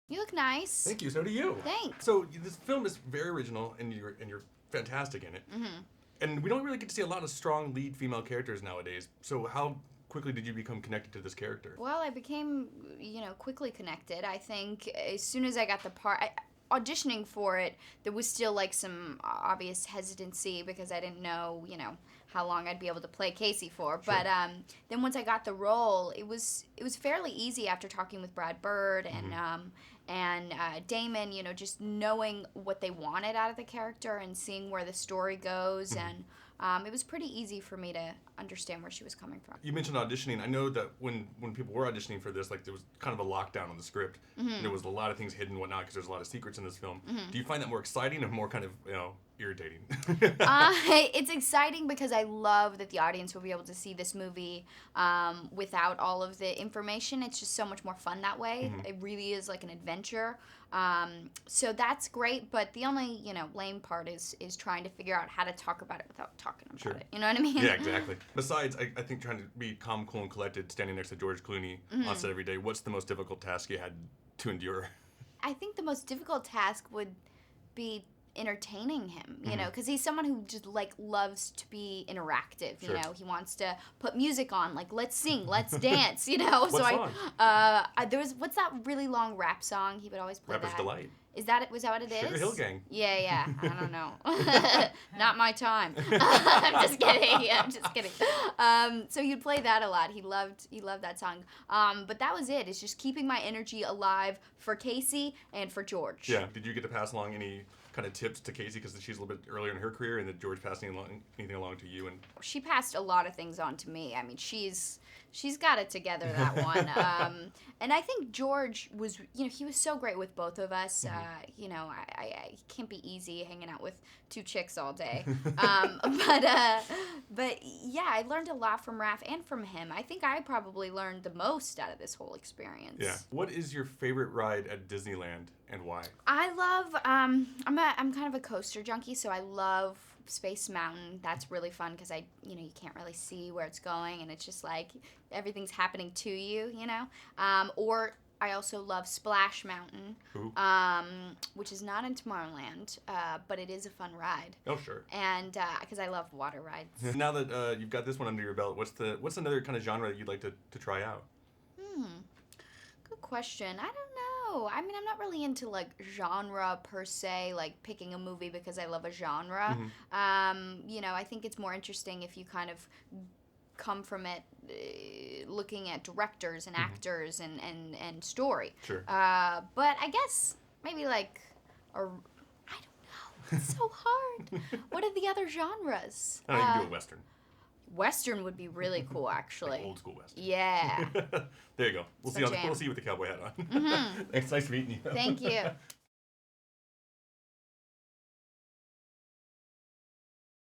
You look nice. Thank you. So do you. Thanks. So this film is very original, and you're fantastic in it. Mm-hmm. And we don't really get to see a lot of strong lead female characters nowadays. So how quickly did you become connected to this character? Well, I became, quickly connected. I think as soon as I got the part, auditioning for it, there was still like some obvious hesitancy because I didn't know, how long I'd be able to play Casey for. Sure. But then once I got the role, it was fairly easy after talking with Brad Bird and Damon, just knowing what they wanted out of the character and seeing where the story goes. And it was pretty easy for me to understand where she was coming from. You mentioned auditioning. I know that when people were auditioning for this, like there was kind of a lockdown on the script. And there was a lot of things hidden and whatnot because there's a lot of secrets in this film. Do you find that more exciting or more kind of, irritating? It's exciting because I love that the audience will be able to see this movie without all of the information. It's just so much more fun that way. It really is like an adventure. So that's great, but the only, lame part is trying to figure out how to talk about it without talking about it. You know what I mean? Yeah, exactly. Besides, I think trying to be calm, cool, and collected, standing next to George Clooney on set every day, what's the most difficult task you had to endure? I think the most difficult task would be entertaining him, because he's someone who just loves to be interactive. Sure. He wants to put music on, like let's sing, let's dance. What so song? There was what's that really long rap song he would always play? Rapper's that. Delight. Was that what it is? Sugar Hill Gang. Yeah. I don't know. Not my time. I'm just kidding. So he'd play that a lot. He loved that song. But that was it. It's just keeping my energy alive for Casey and for George. Yeah. Did you get to pass along any kind of tips to Casey because she's a little bit earlier in her career, and that George passing anything along to you? And she passed a lot of things on to me. I mean, she's got it together, that one. And I think George was, he was so great with both of us. I can't be easy hanging out with two chicks all day. But yeah, I learned a lot from Raph and from him. I think I probably learned the most out of this whole experience. Yeah. What is your favorite ride at Disneyland and why? I love, I'm kind of a coaster junkie, so I love Space Mountain. That's really fun because you can't really see where it's going, and it's just like everything's happening to you, Or I also love Splash Mountain, which is not in Tomorrowland, but it is a fun ride. Oh, sure. And because I love water rides. Now that you've got this one under your belt, what's another kind of genre that you'd like to try out? Good question. I don't know. I mean, I'm not really into genre per se, like picking a movie because I love a genre. I think it's more interesting if you kind of come from it looking at directors and actors and story. Sure. But I guess maybe I don't know. It's so hard. What are the other genres? I don't know, you can do a Western. Western would be really cool, actually. Like old school Western. Yeah. There you go. We'll see you with the cowboy hat on. It's nice meeting you. Thank you.